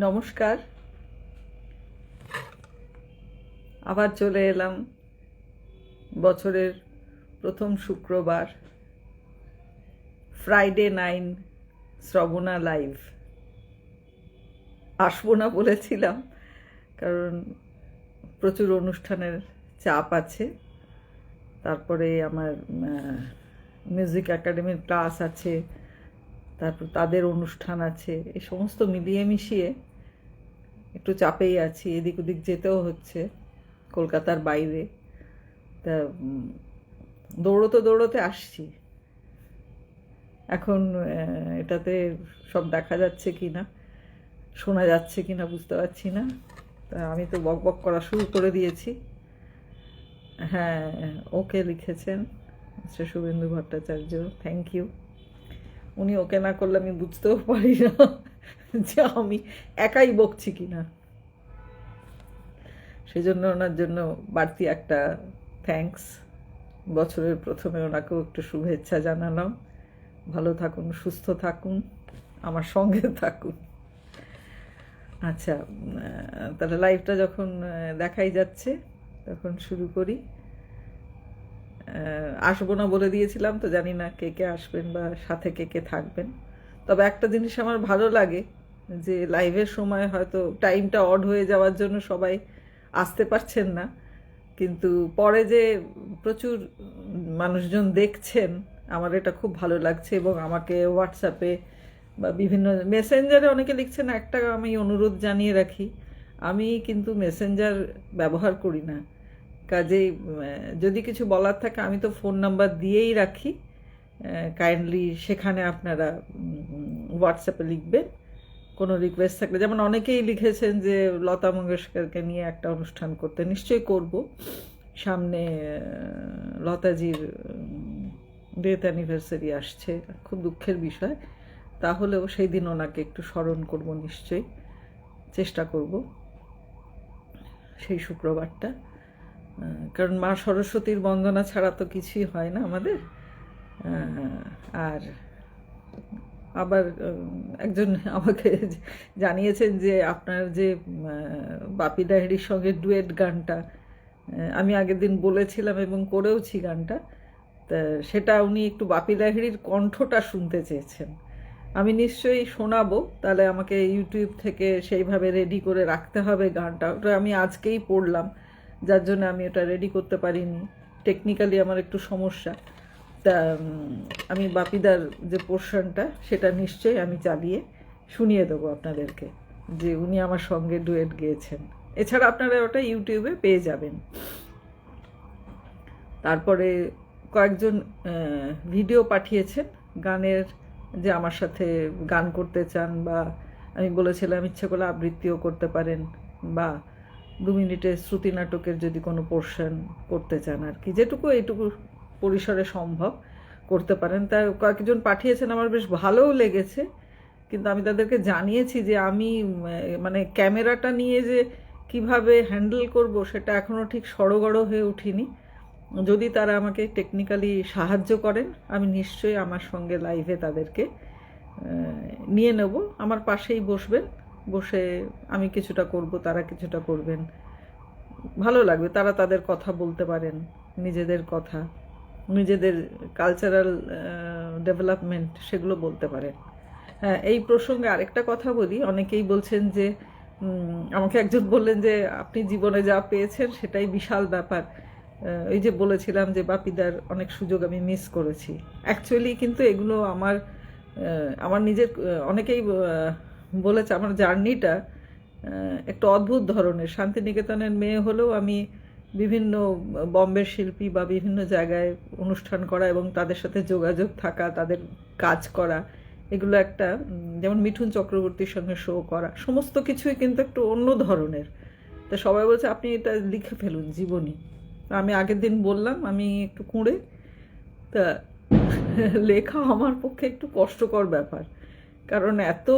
নমস্কার। আবার চলে এলাম বছরের প্রথম শুক্রবার, ফ্রাইডে 9 শ্রবণা লাইভ। আসবো না বলেছিলাম, কারণ প্রচুর অনুষ্ঠানের চাপ আছে। তারপরে আমার মিউজিক একাডেমির ক্লাস আছে, তারপর তাদের অনুষ্ঠান আছে। এই সমস্ত মিলিয়ে মিশিয়ে একটু চাপেই আছি। এদিক ওদিক যেতেও হচ্ছে, কলকাতার বাইরে। তা দৌড়োতে দৌড়োতে আসছি। এখন এটাতে সব দেখা যাচ্ছে কি না, শোনা যাচ্ছে কি না বুঝতে পারছি না। তা আমি তো বক বক করা শুরু করে দিয়েছি। হ্যাঁ, ওকে লিখেছেন শ্রী শুভেন্দু ভট্টাচার্য, থ্যাংক ইউ। উনি ওকে না করলে আমি বুঝতেও পারি না যে আমি একাই বকছি কি না। সেই জন্য ওনার জন্য বাড়তি একটা থ্যাঙ্কস। বছরের প্রথমে ওনাকেও একটু শুভেচ্ছা জানালাম। ভালো থাকুন, সুস্থ থাকুন, আমার সঙ্গে থাকুন। আচ্ছা, তাহলে লাইভটা যখন দেখাই যাচ্ছে তখন শুরু করি। আসবো না বলে দিয়েছিলাম, তো জানি না কে কে আসবেন বা সাথে কে কে থাকবেন। তবে একটা জিনিস আমার ভালো লাগে, যে লাইভের সময় হয়তো টাইমটা অড হয়ে যাওয়ার জন্য সবাই আসতে পারছেন না, কিন্তু পরে যে প্রচুর মানুষজন দেখছেন, আমার এটা খুব ভালো লাগছে। এবং আমাকে হোয়াটসঅ্যাপে বা বিভিন্ন মেসেঞ্জারে অনেকে লিখছেন। একটা আমি অনুরোধ জানিয়ে রাখি, আমি কিন্তু মেসেঞ্জার ব্যবহার করি না। কাজেই যদি কিছু বলার থাকে আমি তো ফোন নাম্বার দিয়েই রাখি। কাইন্ডলি সেখানে আপনারা হোয়াটসঅ্যাপে লিখবেন। কোনো রিকোয়েস্ট থাকলে, যেমন অনেকেই লিখেছেন যে লতা মঙ্গেশকরকে নিয়ে একটা অনুষ্ঠান করতে, নিশ্চয়ই করব। সামনে লতাজির ডেথ অ্যানিভার্সারি আসছে, খুব দুঃখের বিষয়। তাহলেও সেই দিন ওনাকে একটু স্মরণ করব, নিশ্চয়ই চেষ্টা করব সেই শুক্রবারটা। কারণ মা সরস্বতীর বন্দনা ছাড়া তো কিছুই হয় না আমাদের। আর আবার একজন আমাকে জানিয়েছেন যে আপনার যে বাপি লাহিড়ীর সঙ্গে ডুয়েট গানটা, আমি আগের দিন বলেছিলাম এবং করেওছি গানটা, তা সেটা উনি একটু বাপি লাহিড়ীর কণ্ঠটা শুনতে চেয়েছেন। আমি নিশ্চয়ই শোনাবো। তাহলে আমাকে ইউটিউব থেকে সেইভাবে রেডি করে রাখতে হবে গানটা। ওটা আমি আজকেই পড়লাম, যার জন্য আমি ওটা রেডি করতে পারিনি। টেকনিক্যালি আমার একটু সমস্যা। তা আমি বাপিদার যে পোর্শনটা, সেটা নিশ্চয়ই আমি চালিয়ে শুনিয়ে দেবো আপনাদেরকে, যে উনি আমার সঙ্গে ডুয়েট গেয়েছেন। এছাড়া আপনারা ওটা ইউটিউবে পেয়ে যাবেন। তারপরে কয়েকজন ভিডিও পাঠিয়েছেন গানের, যে আমার সাথে গান করতে চান, বা আমি বলেছিলাম ইচ্ছে করলে আবৃত্তিও করতে পারেন, বা 2 মিনিটের শ্রুতি নাটকের যদি কোনো পোর্শন করতে চান, আর কি যেটুকু এইটুকু পরিসরে সম্ভব করতে পারেন। তা কয়েকজন পাঠিয়েছেন, আমার বেশ ভালোও লেগেছে। কিন্তু আমি তাদেরকে জানিয়েছি যে আমি মানে ক্যামেরাটা নিয়ে যে কিভাবে হ্যান্ডেল করব, সেটা এখনও ঠিক সড়গড় হয়ে উঠিনি। যদি তারা আমাকে টেকনিক্যালি সাহায্য করেন, আমি নিশ্চয়ই আমার সঙ্গে লাইভে তাদেরকে নিয়ে নেব। আমার পাশেই বসবেন, বসে আমি কিছুটা করব, তারা কিছুটা করবেন। ভালো লাগবে। তারা তাদের কথা বলতে পারেন, নিজেদের কথা, নিজেদের কালচারাল ডেভেলপমেন্ট, সেগুলো বলতে পারেন। হ্যাঁ, এই প্রসঙ্গে আরেকটা কথা বলি। অনেকেই বলছেন যে, আমাকে একজন বললেন যে আপনি জীবনে যা পেয়েছেন সেটাই বিশাল ব্যাপার। এই যে বলেছিলাম যে বাপিদার অনেক সুযোগ আমি মিস করেছি। অ্যাকচুয়ালি কিন্তু এগুলো আমার নিজের, অনেকেই বলেছে আমার জার্নিটা একটু অদ্ভুত ধরনের। শান্তিনিকেতনের মেয়ে হলেও আমি বিভিন্ন বম্বের শিল্পী বা বিভিন্ন জায়গায় অনুষ্ঠান করা এবং তাদের সাথে যোগাযোগ থাকা, তাদের কাজ করা, এগুলো একটা, যেমন মিঠুন চক্রবর্তীর সঙ্গে শো করা, সমস্ত কিছুই কিন্তু একটু অন্য ধরনের। তা সবাই বলছে আপনি এটা লিখে ফেলুন জীবনী। আমি আগের দিন বললাম আমি একটু কুঁড়ে, তা লেখা আমার পক্ষে একটু কষ্টকর ব্যাপার। কারণ এত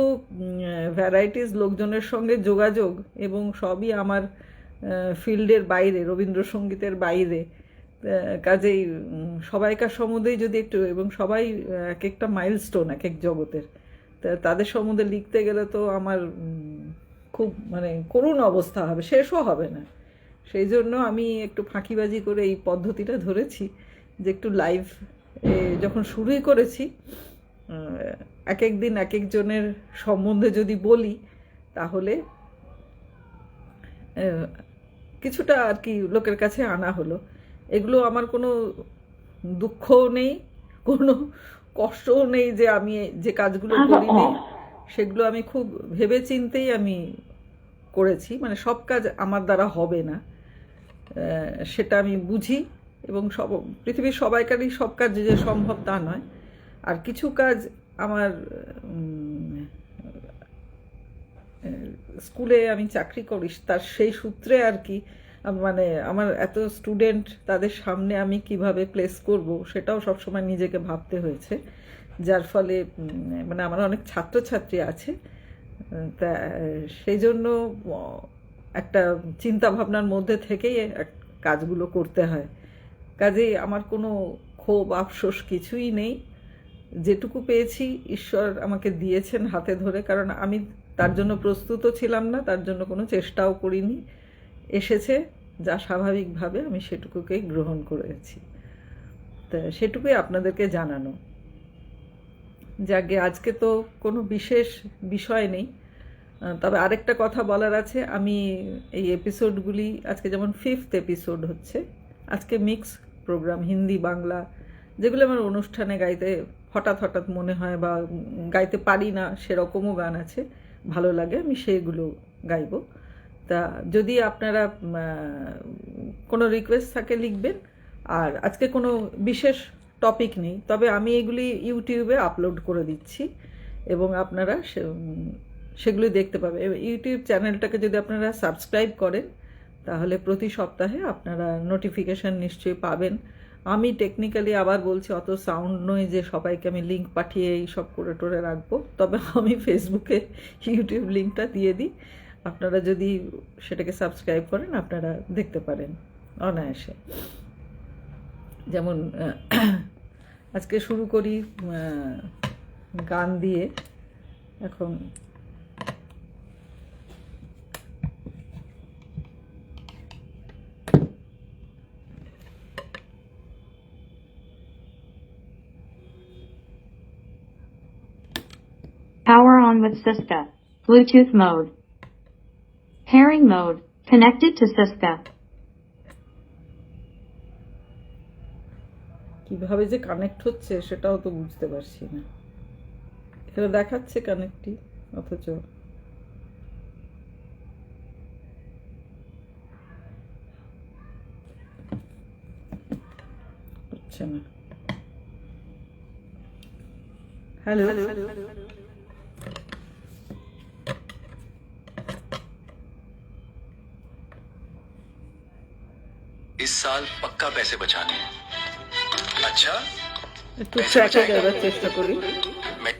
ভ্যারাইটিস লোকজনের সঙ্গে যোগাযোগ, এবং সবই আমার ফিল্ডের বাইরে, রবীন্দ্রসঙ্গীতের বাইরে। কাজেই সবাইকার সম্বন্ধেই যদি একটু, এবং সবাই এক একটা মাইলস্টোন এক এক জগতের, তাদের সম্বন্ধে লিখতে গেলে তো আমার খুব মানে করুণ অবস্থা হবে, শেষও হবে না। সেই জন্য আমি একটু ফাঁকিবাজি করে এই পদ্ধতিটা ধরেছি যে একটু লাইভ যখন শুরুই করেছি, এক এক দিন এক একজনের সম্বন্ধে যদি বলি তাহলে কিছুটা আর কি লোকের কাছে আনা হলো। এগুলো আমার কোনো দুঃখও নেই, কোনো কষ্টও নেই যে আমি যে কাজগুলো করিনি সেগুলো আমি খুব ভেবে চিন্তেই আমি করেছি। মানে সব কাজ আমার দ্বারা হবে না, সেটা আমি বুঝি, এবং পৃথিবীর সবাইকারই সব কাজ যে সম্ভব তা নয়। আর কিছু কাজ আমার স্কুলে আমি চাকরি করি তার সেই সূত্রে আর কি, মানে আমার এত স্টুডেন্ট, তাদের সামনে আমি কিভাবে প্লেস করব সেটাও সবসময় নিজেকে ভাবতে হয়েছে। যার ফলে মানে আমার অনেক ছাত্রছাত্রী আছে, তা সেই জন্য একটা চিন্তা ভাবনার মধ্যে থেকেই কাজগুলো করতে হয়। কাজেই আমার কোনো ক্ষোভ আফসোস কিছুই নেই। যেটুকু পেয়েছি ঈশ্বর আমাকে দিয়েছেন হাতে ধরে, কারণ আমি তার জন্য প্রস্তুতও ছিলাম না, তার জন্য কোনো চেষ্টাও করিনি। এসেছে যা স্বাভাবিকভাবে আমি সেটুকুকেই গ্রহণ করেছি। তা সেটুকুই আপনাদেরকে জানানো। যাকে আজকে তো কোনো বিশেষ বিষয় নেই, তবে আরেকটা কথা বলার আছে। আমি এই এপিসোডগুলি আজকে যেমন 5th এপিসোড হচ্ছে, আজকে মিক্স প্রোগ্রাম, হিন্দি বাংলা, যেগুলো আমার অনুষ্ঠানে গাইতে হঠাৎ হঠাৎ মনে হয় বা গাইতে পারি না সেরকমও গান আছে, ভালো লাগে আমি সেগুলো গাইব। তা যদি আপনারা কোনো রিকোয়েস্ট থাকে লিখবেন। আর আজকে কোনো বিশেষ টপিক নেই, তবে আমি এগুলি ইউটিউবে আপলোড করে দিচ্ছি এবং আপনারা সেগুলি দেখতে পাবেন। ইউটিউব চ্যানেলটাকে যদি আপনারা সাবস্ক্রাইব করেন তাহলে প্রতি সপ্তাহে আপনারা নোটিফিকেশান নিশ্চয়ই পাবেন। আমি টেকনিক্যালি আবার বলছি, অত সাউন্ড নয় যে সবাইকে আমি লিঙ্ক পাঠিয়ে এই সব করে টোরে রাখবো, তবে আমি ফেসবুকে ইউটিউব লিঙ্কটা দিয়ে দিই। আপনারা যদি সেটাকে সাবস্ক্রাইব করেন আপনারা দেখতে পারেন অনায়াসে। যেমন আজকে শুরু করি গান দিয়ে। এখন Power on with Siska. Bluetooth mode. Pairing mode. Connected to Siska. কিভাবে যে কানেক্ট হচ্ছে সেটাও তো বুঝতে পারছি না। এখানে দেখাচ্ছে কানেক্টই, অথচ হচ্ছে না। हेलो इस साल पक्का पैसे बचाने हैं। अच्छा একটু ট্র্যাকে যাওয়ার চেষ্টা করি। मैं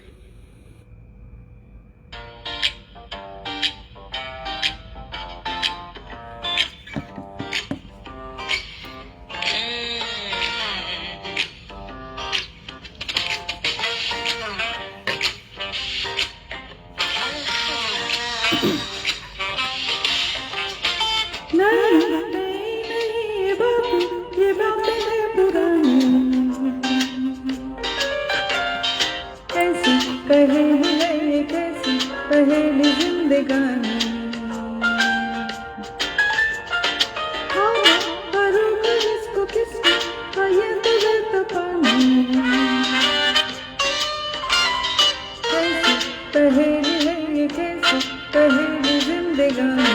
पहली जिंदगानी किसको किसको ये तो पानी कैसी पहेली है ये, कैसी पहेली जिंदगानी।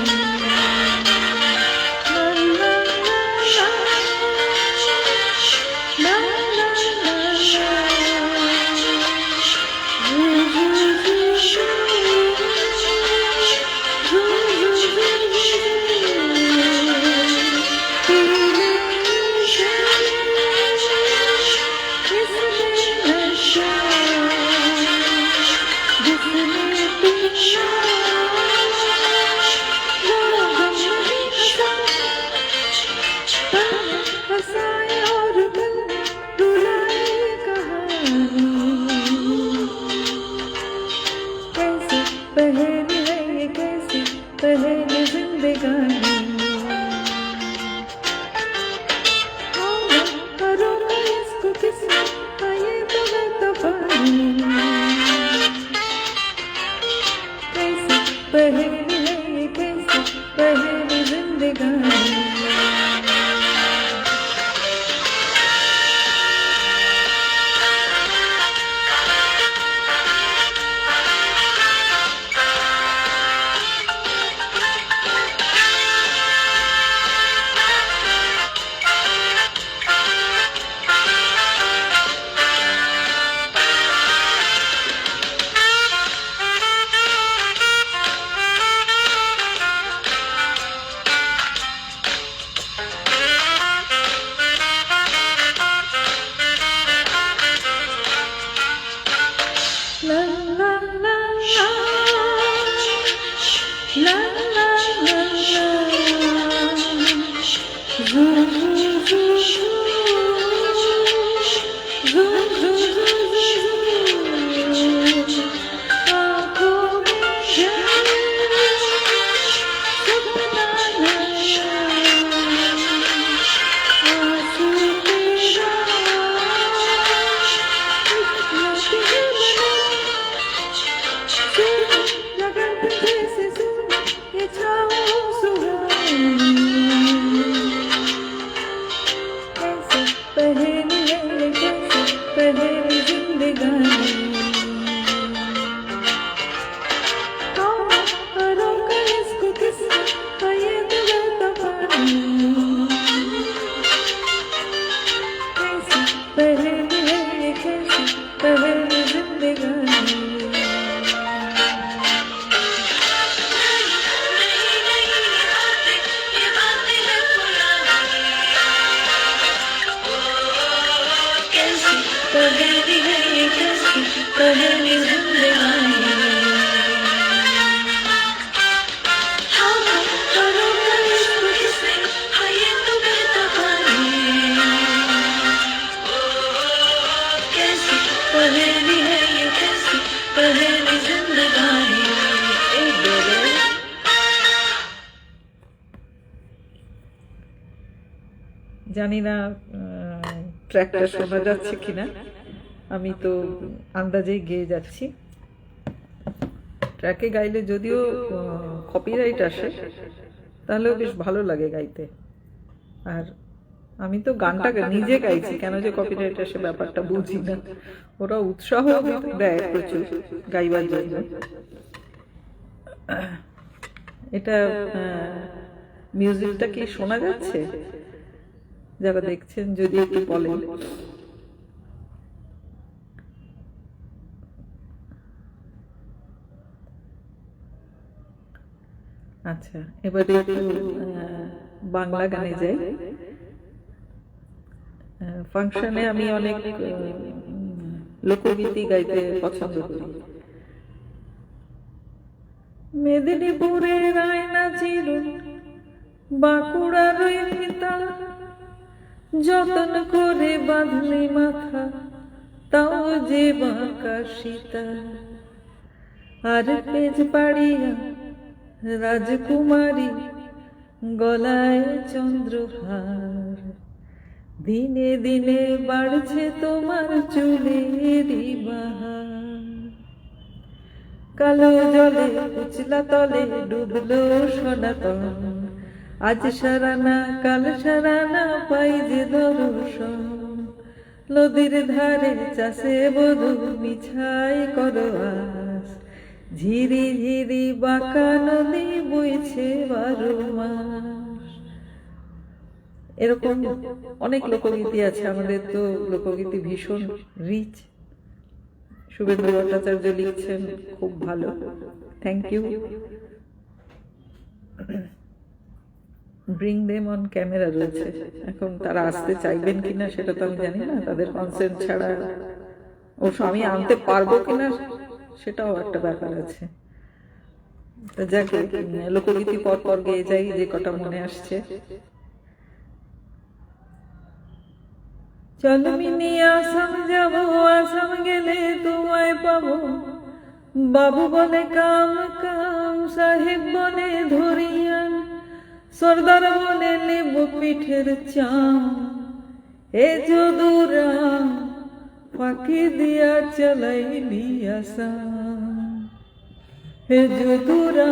पहली जिंदगानी करो ना इसको किसी ये तो मैं तो पानी कैसी पहली है ये कैसी पहली जिंदगानी La la la la la la la la zoo zoo zoo zoo zoo zoo आँखों में जान सपना नया आंसू तेरा पहली है कैसी पहली जिंदगानी करो का इसको किसी ये तो बता पानी कैसी पहली है कैसी पहली जिंदगानी पहली है ये कैसी पहली जिंदगानी करो ना इसको किसी ये तो बता पानी कैसी पहली है ये कैसी पहली जिंदगानी জানি না ট্র্যাকটা শোনা যাচ্ছে কিনা আমি তো আন্দাজেই গেয়ে যাচ্ছি ট্র্যাকে গাইলে যদিও কপিরাইট আসে তাহলেও বেশ ভালো লাগে গাইতে আর আমি তো গানটা নিজে গাইছি কেন যে কপিরাইট আসে ব্যাপারটা বুঝি না ওরা উৎসাহ দেয় প্রচুর গাইবার জন্য এটা মিউজিকটা কি শোনা যাচ্ছে যারা দেখছেন যদি একটু বলেন আচ্ছা এবারে একটু বাংলা গানে যাই ফাংশনে আমি অনেক লোকগীতি গাইতে পছন্দ করি মেদিনীপুরের আয়না ছিল বাঁকুড়ার ওই ফিতা যতন করে বাঁধলি মাথা তাও যে বাঁকা সীতা আর পেজ পাড়িয়া রাজকুমারী গলায় চন্দ্রহার দিনে দিনে বাড়ছে তোমার চুলেরই বাহার কালো জলে উচলা তলে ডুবলো সনাতন আজ সারানা কাল সারানা পাই যে দর্শন নদীর ধারে চাষে বধূ মিছাই করো আস ঝিরি ঝিরি বাঁকা নদী বইছে 12 মাস এরকম অনেক লোকগীতি আছে আমাদের তো লোকগীতি ভীষণ রিচ শুভেন্দু ভট্টাচার্য লিখছেন খুব ভালো thank you bring them on camera রয়েছে এখন তারা আসতে চাইবেন কিনা সেটা তো আমি জানি না তাদের কনসেন্ট ছাড়া অবশ্য আমি আনতে পারবো কিনা সেটাও একটা ব্যাপার আছে যাকে লোকগীতি পর পর গেয়ে যাই যে কটা মনে আসছে চলো মিনি আসাম যাবো আসাম গেলে তোমায় পাবো বাবু বলে কাম কাম, সাহেব বলে ধরিয়ান, সর্দার বলে লেবু পিঠের চাম। এ যদুরা ফাঁকি দিয়া চালাইলি আসাম, হে যদুরা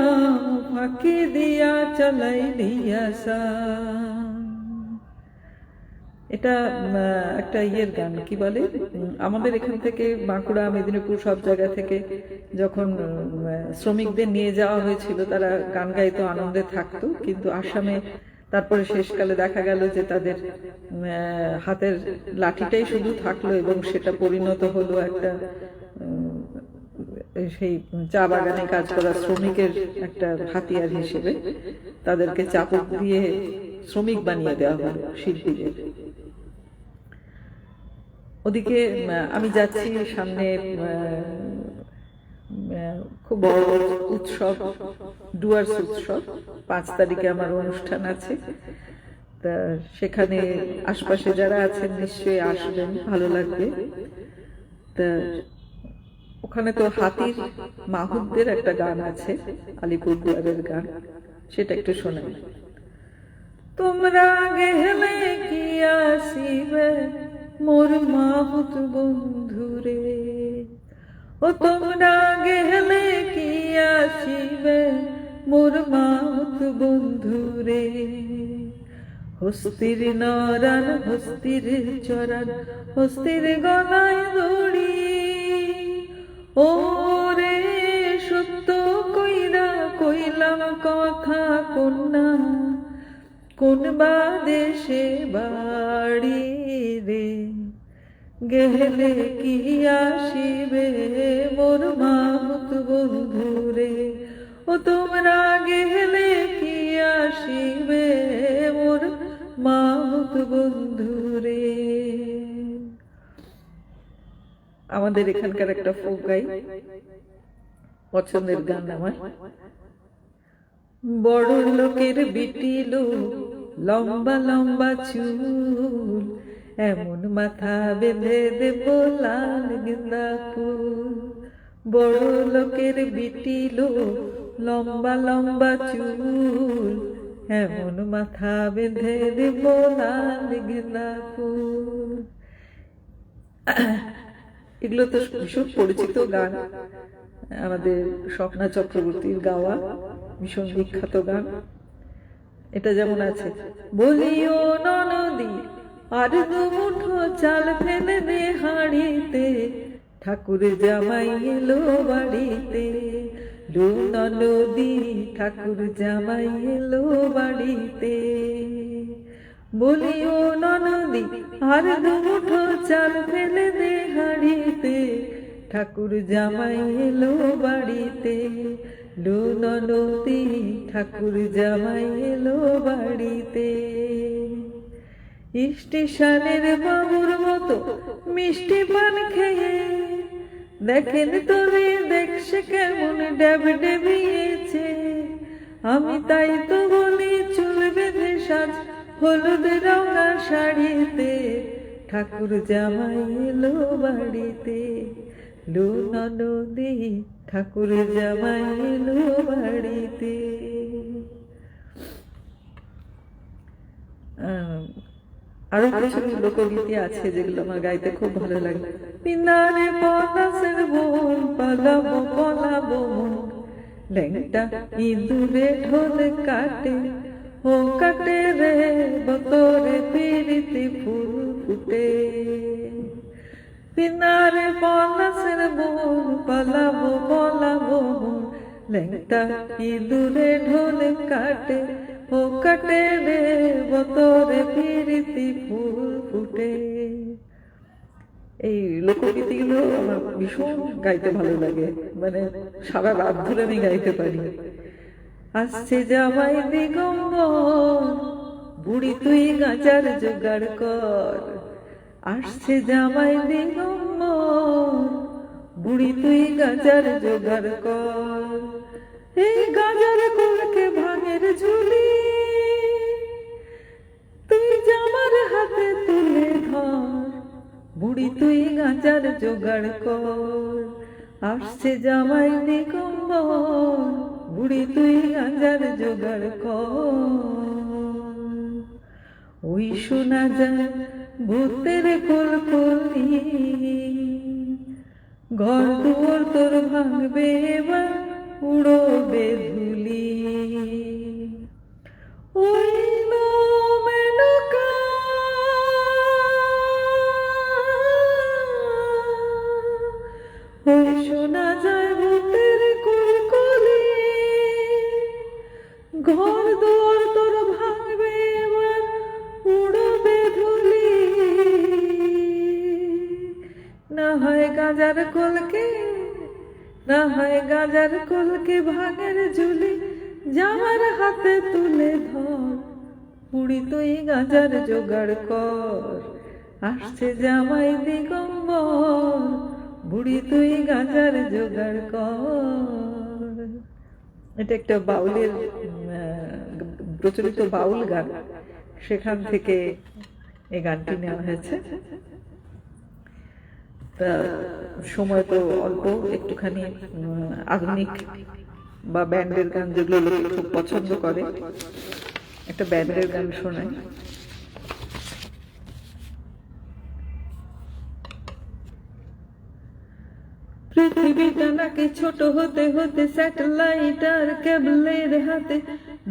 ফাঁকি দিয়া চালাইলি আসাম। এটা একটা ইয়ের গান, কি বলে, আমাদের এখান থেকে বাঁকুড়া, মেদিনীপুর সব জায়গা থেকে যখন শ্রমিকদের নিয়ে যাওয়া হয়েছিল, তারা গান গাইতো, আনন্দে থাকতো। কিন্তু আসামে তারপরে শেষকালে দেখা গেল যে তাদের হাতের লাঠিটাই শুধু থাকলো, এবং সেটা পরিণত হলো একটা সেই চা বাগানে কাজ করা শ্রমিকের একটা হাতিয়ার হিসেবে। তাদেরকে চাপক দিয়ে শ্রমিক বানিয়ে দেওয়া হলো শিল্পীদের। ওদিকে আমি যাচ্ছি, সামনে খুব বড় উৎসব, ডুয়ার্স উৎসব, 5 তারিখে আমার অনুষ্ঠান আছে। তা সেখানে আশপাশে যারা আছেন নিশ্চয়ই আসবেন, ভালো লাগবে। তা ওখানে তো হাতির মাহুতদের একটা গান আছে, আলিপুরদুয়ারের গান, সেটা একটু শোনাই। তোমরা গেলে কি আসিবে মোর মাহুত বন্ধুরে, ও তোমরা গেলে কি আসিবে মোর মাহুত বন্ধুরে। হস্তির নরান হস্তির চরান, হস্তির গলায় দড়ি, ও রে সত্য কইরা কইলাম কথা কন্যা, কোন বা দেশে বাড়ি রে। গেলে কি আসিবে মোর মাহুত বন্ধুরে, ও তোমরা গেলে কি আসিবে মোর মাহুত বন্ধুরে। আমাদের এখানকার একটা ফোক গাই, পছন্দের গান আমার। বড় লোকের বিটিলো লম্বা লম্বা চুল, এমন মাথা বেঁধে দেব লাল গেন্দা ফুল। বড় লোকের বিটিলো লম্বা লম্বা চুল, এমন মাথা বেঁধে দেব লাল গেন্দা ফুল। এগুলো তো ভীষণ পরিচিত গান, আমাদের স্বপ্না চক্রবর্তীর গাওয়া ভীষণ বিখ্যাত গান। এটা যেমন আছে, বলিও ননদি আর দুমুঠো চাল ফেলে দে হাঁড়িতে, ঠাকুর জামাই এলো বাড়িতে। লো ননদি ঠাকুর জামাই এলো বাড়িতে। বলিও ননদি আর দুমুঠো চাল ফেলে দে হাঁড়িতে, ঠাকুর জামাই এলো বাড়িতে। লো ননদি ঠাকুর জামাই এলো বাড়িতে। স্টেশনের বাবুর মতো মিষ্টি পান খেয়ে, দেখেন তবে দেখছে কেমন ড্যাব ডেবিয়েছে। আমি তাই তো বলি চুল বেঁধে সাজ হলুদ রঙা শাড়িতে, ঠাকুর জামাই এলো বাড়িতে। লো ননদি ঠাকুর জামাই এলো বাড়িতে। আরো কিছু লোকগীতি আছে যেগুলো আমার গাইতে খুব ভালো লাগে। পিনারে পলাশের বোন পালাবো পলাবো মন, ল্যাংটা ইঁদুরে ঢোল কাটে, ও কাটে রে বতরে পিরিতি ফুল ফুটে। পিনারে পলাশের বোন পালাবো পলাবো মন, ল্যাংটা ইঁদুরে ঢোল কাটে, ও কাটে রে বতরে পিরিতি ফুল ফুটে। এই লোকগীতিগুলো আমার ভীষণ গাইতে ভালো লাগে, মানে সারা রাত ধরে আমি গাইতে পারি। আসছে জামাই দিগম্বর, বুড়ি তুই গাঁজার জোগাড় কর। আসছে জামাই দিগম্বর, বুড়ি তুই গাঁজার জোগাড় কর। এই গাঁজার কুলকে ভাঙের ঝুলি, তুই জামার হাতে তুলে ধর। বুড়ি তুই গাঁজার জোগাড় কর। আসছে জামাই দিগম্বর, বুড়ি তুই গাঁজার জোগাড় কর। ওই শোনা যায় ভূতের কলকলি, ঘর দুয়ার তোর ভাঙবে এবার, উড়বে ধুলি। ওই মেনকা ওই শোনা যায় ভূতের কলকলি, ঘর দুয়ার তোর ভাঙবে এবার, উড়বে ধুলি। না হয় গাজার কলকে, না হয় গাজার কলকে ভাঙের ঝুলি, জামার হাতে তুলে ধর, বুড়ি তুই গাজার জোগাড় কর। আসছে জামাই দিগম্বর, বুড়ি তুই গাজার জোগাড় কর। এটা একটা বাউলের প্রচলিত বাউল গান, সেখান থেকে এই গানটি নেওয়া হয়েছে। তা সময় তো অল্প, একটুখানি আধুনিক বা ব্যান্ডের গান যেগুলো লোকে খুব পছন্দ করে, একটা ব্যান্ডের গান শোনাই। পৃথিবীটা নাকি ছোট হতে হতে স্যাটেলাইট আর কেবলের হাতে,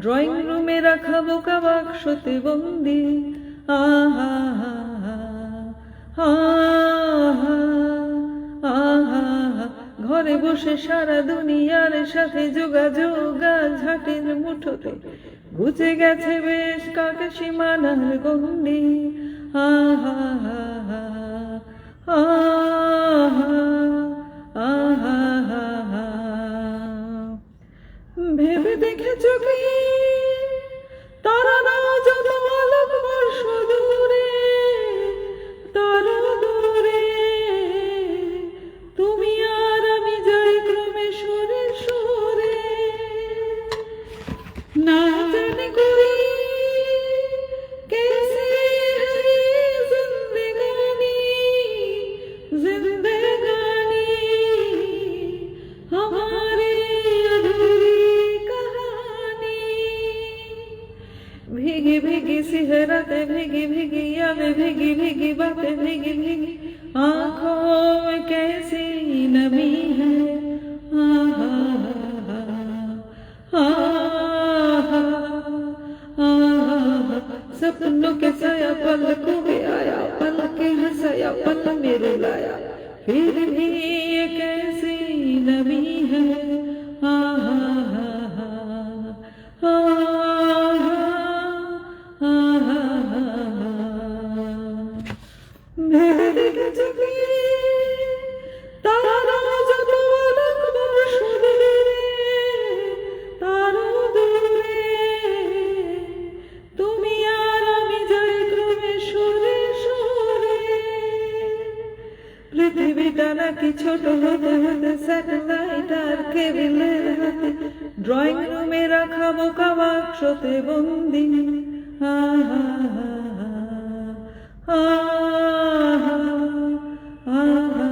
ড্রয়িং রুমে রাখা বোকা বাক্সতে বন্দি। আহা আহা আহা, ঘরে বসে সারা দুনিয়ার সাথে যোগাযোগ ঝাঁটির মুঠোতে, বুঝে গেছে বেশ কাকে সীমানার গন্ডি। আহা আহা আহা আহা, ভেবে দেখেছ কি তারা না যত আলোক বর্ষ দূরে, তারা দূরে, তুমি আর আমি যাই ক্রমে সরে সরে। না জানি করি कैसे है जिंदगानी, जिंदगानी हमारी अधूरी कहानी। भीगी भीगी सी है रातें, भीगी भीगी यादें, भीगी भीगी बातें, भीगी भीगी आंखों में कैसी नमी है। आहा आहा आहा, सपनों के साया पलकों में आया, पल के हंसाया पल में रुलाया, फिर भी ये कैसी नमी है। आहा आहा आहा मेरे दिल जगी तारा যত আলোক বর্ষ দূরে, তারা দূরে, তুমি আর আমি যাই ক্রমে সরে সরে। পৃথিবীটা নাকি ছোট হতে হতে স্যাটেলাইট আর কেবলের হাতে, ড্রয়িং রুমে রাখা বোকা বাক্সতে বন্দি। আহা আহা আহা,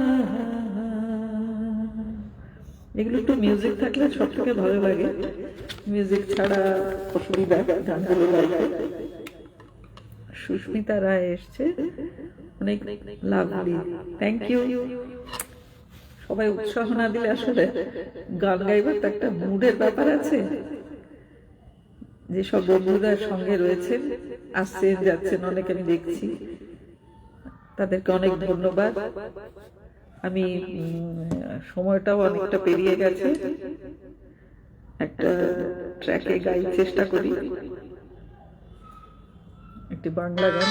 এগুলো একটু মিউজিক থাকলে সব থেকে ভালো লাগে, মিউজিক ছাড়া অসুবিধা গানগুলো গাইতে। সুস্মিতা রায় এসছে, অনেক লাভলি, থ্যাংক ইউ। সবাই উৎসাহ না দিলে আসলে গান গাইবার তো একটা মুডের ব্যাপার আছে। যেসব বন্ধুরা সঙ্গে রয়েছেন, আসছেন যাচ্ছেন, অনেক আমি দেখছি, তাদেরকে অনেক ধন্যবাদ। আমি সময়টাও অনেকটা পেরিয়ে গেছে, একটা ট্র্যাকে গাই চেষ্টা করি, একটি বাংলা গান।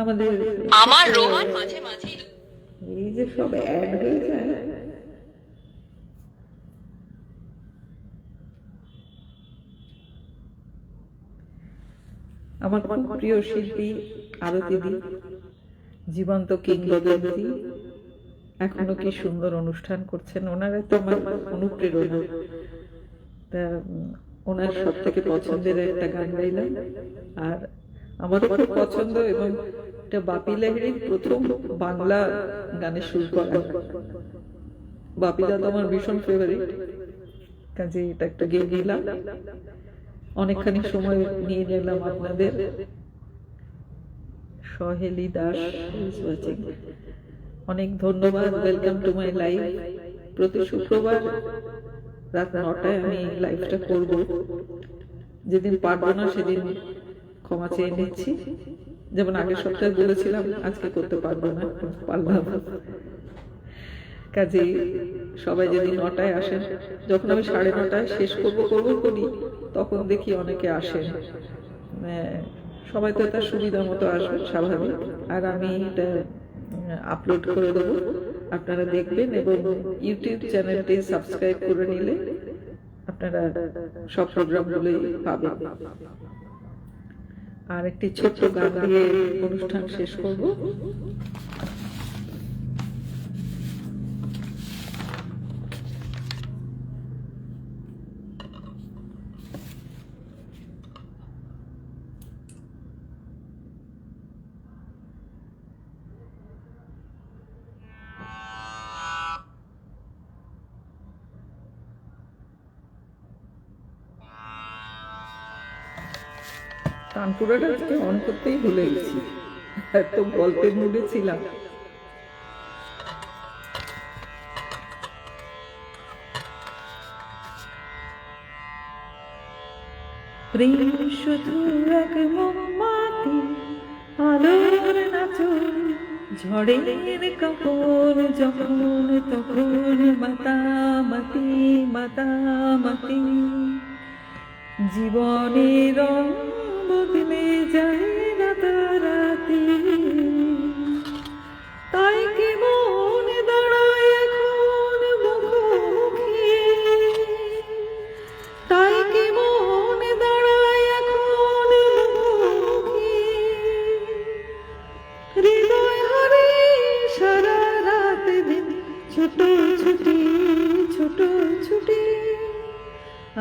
আমাদের আমার রোহন মাঝে মাঝে এই যে সব অ্যাড হয়ে যায়। আমার খুব প্রিয় শিল্পী আরতি দি, জীবন্ত কিংবদন্তি, এখনো কি সুন্দর অনুষ্ঠান করছেন। ওনারা তো আমার অনুপ্রেরণা। তা ওনার সব থেকে পছন্দের একটা গান গাইলাম। আর আমারও খুব পছন্দ, এবং এটা বাপি লাহিড়ীর প্রথম বাংলা গানে সুর করা। বাপি দা তো আমার ভীষণ ফেভারিট, কাজে এটা একটা গেয়ে দিলাম। অনেকখানি সময় নিয়ে গেলাম আপনাদের। সহেলি দাস is watching. অনেক ধন্যবাদ। Welcome to my live. প্রতি শুক্রবার রাত 9টায় আমি লাইভটা করব। যেদিন পারবো না সেদিন ক্ষমা চেয়ে নিচ্ছি। যেমন আগের সপ্তাহে বলেছিলাম আজকে করতে পারবো না, পারলাম। কাজে সবাই যদি 9টায় আসেন, যখন আমি 9:30টায় শেষ করি, তখন দেখি অনেকে আসেন। সবাই তো তার সুবিধা মতো আসবেন, স্বাভাবিক। আর আমি এটা আপলোড করে দেবো, আপনারা দেখবেন, এবং ইউটিউব চ্যানেলটি সাবস্ক্রাইব করে নিলে আপনারা সব প্রোগ্রামগুলোই পাবেন। আর একটি ছোট্ট গান দিয়ে অনুষ্ঠান শেষ করব। তানপুরাটা আজকে অন করতেই ভুলে গেছি, এত গল্পের মুডে ছিলাম। প্রেম শুধু এক মোমবাতি, আলোর নাচন, ঝড়ের কাপড়, যখন তখন মাতামাতি মাতামাতি। জীবনের রং বদলে যায় রাতারাতি, তাই কি মন দাঁড়ায় এখন মুখোমুখি, তাই কি মন দাঁড়ায় এখন মুখোমুখি। হৃদয় হারে সারা রাত দিন ছোট ছুটি ছোট ছুটি।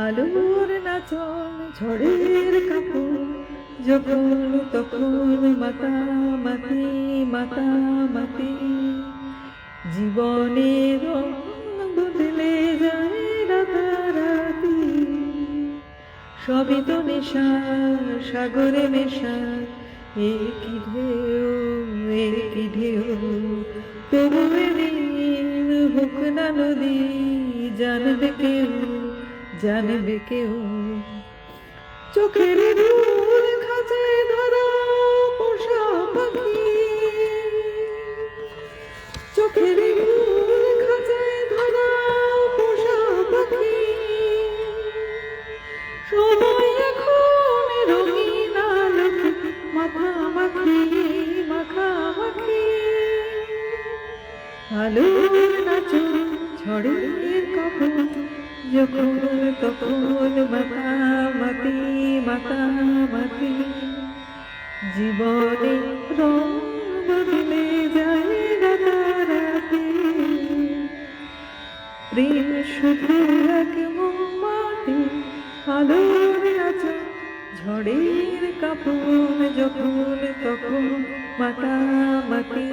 আলোর নাচন, ঝড়ের কাপড়, যখন তখন মাতামাতি মাতামাতি। জীবনের রং বদলে যায় রাতারাতি, সবই তো নেশা সাগরে মেশা। একই ঢেউ একই ঢেউ, তবু নীল হোক না নদী, জানবে কেউ জানবে কেউ। চোখের ধুল খাঁচায় ধরা পোষা পাখি, চোখের ধুল খাঁচায় ধরা পোষা পাখি। সময় এখন রঙিন আলোকে মাখামাখি মাখামাখি। আলোর নাচন, ঝড়ের কাপড়, যখন তখন মাতামাতি মাতামাতি। জীবনে রং বদলে যায় রাতারাতি, প্রেম শুধু এক মোমবাতি, আলোর নাচন, ঝড়ের কাপড়, যখন তখন মাতামাতি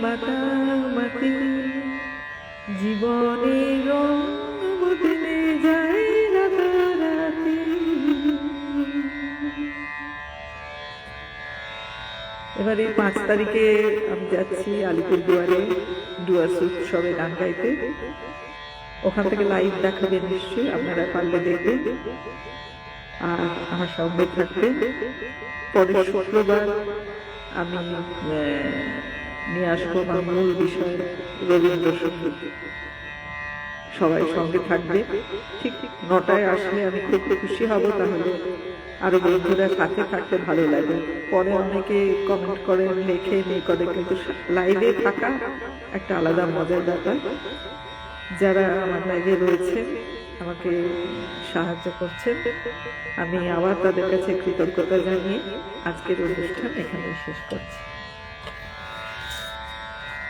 মাতামাতি। জীবনে রং বদলে যায় রাতারাতি। এবারে 5 তারিখে আমি যাচ্ছি আলিপুরদুয়ারে ডুয়ার্স উৎসবে গান গাইতে। ওখান থেকে লাইভ দেখাবেন নিশ্চয়ই, আপনারা পারলে দেখবেন আর আমার সঙ্গে থাকবেন। পরের শুক্রবার আমি নিয়ে আসবো আমার মূল বিষয় রবীন্দ্রসঙ্গীত। সবাই সঙ্গে থাকবে। ঠিক 9টায় আসলে আমি খুব খুশি হব। তাহলে আরো বন্ধুরা সাথে থাকতে ভালো লাগে। পরে অনেকে কমেন্ট করেন, লেখে, করে, কিন্তু লাইভে থাকা একটা আলাদা মজার ব্যাপার। যারা আমার লাইভে রয়েছে, আমাকে সাহায্য করছেন, আমি আবার তাদের কাছে কৃতজ্ঞতা জানিয়ে আজকের অনুষ্ঠান এখানেই শেষ করছি।